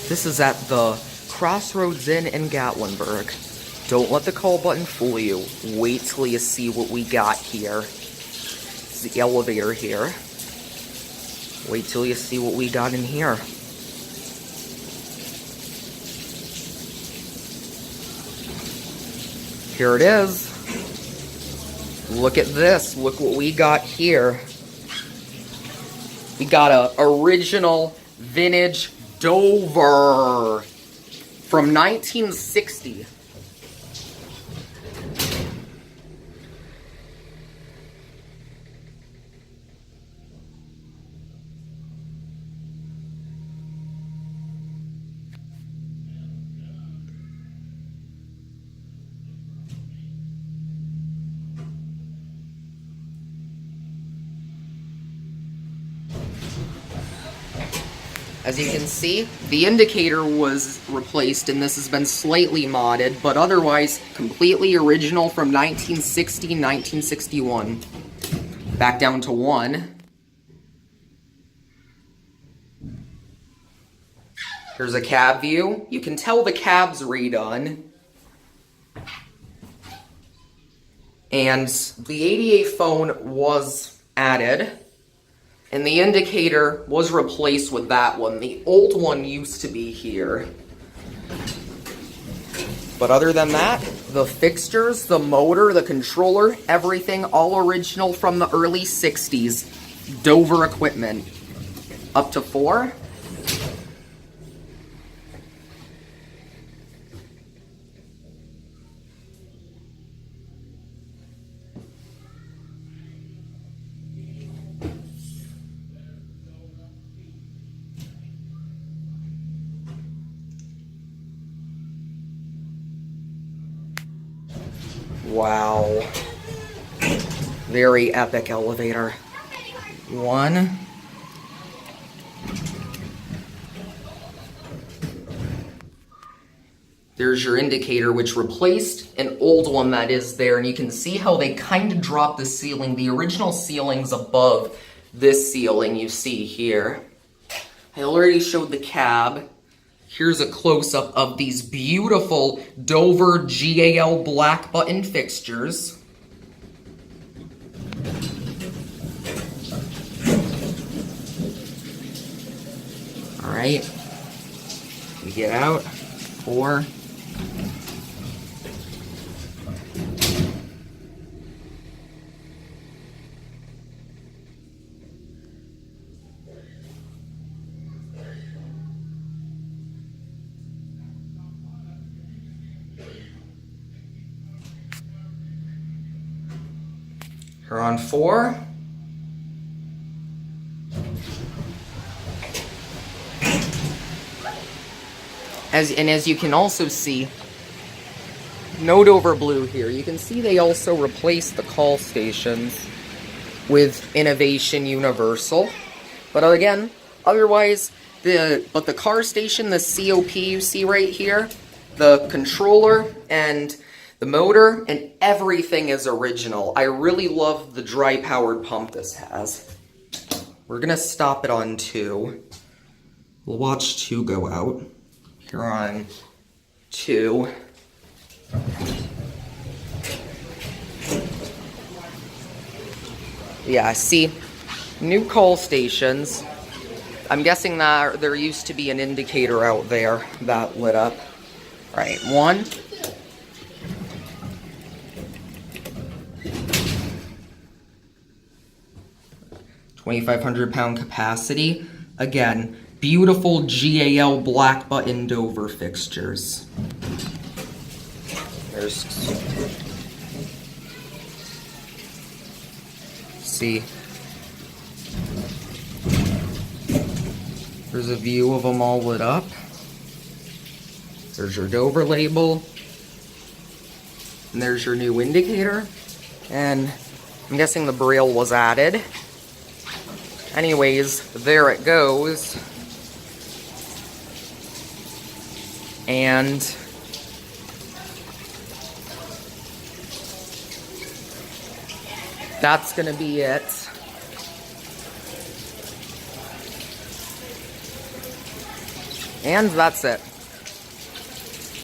This is at the Crossroads Inn in Gatlinburg. Don't let the call button fool you. Wait till you see what we got here. It's the elevator here. Wait till you see what we got in here. Here it is. Look at this. Look what we got here. We got a original vintage Dover from 1960. As you can see, the indicator was replaced and this has been slightly modded, but otherwise completely original from 1960, 1961. Back down to 1. Here's a cab view. You can tell the cab's redone. And the 88 phone was added. And the indicator was replaced with that one. The old one used to be here. But other than that, the fixtures, the motor, the controller, everything all original from the early 60s. Dover equipment. Up to 4. Wow. Very epic elevator. 1. There's your indicator, which replaced an old one that is there, and you can see how they kind of dropped the ceiling. The original ceiling's above this ceiling you see here. I already showed the cab. Here's a close-up of these beautiful Dover GAL black button fixtures. Alright, we get out, 4. We're on 4. As you can also see, no Dover blue here. You can see they also replaced the call stations with Innovation Universal. But again, otherwise, the car station, the COP you see right here, the controller and the motor and everything is original. I really love the dry powered pump this has. We're gonna stop it on 2. We'll watch 2 go out. Here on 2. Yeah, see, new call stations. I'm guessing that there used to be an indicator out there that lit up. All right, 1. £2,500 capacity. Again, beautiful GAL black button Dover fixtures. See. There's a view of them all lit up. There's your Dover label. And there's your new indicator. And I'm guessing the braille was added. Anyways, there it goes. And that's gonna be it. And that's it.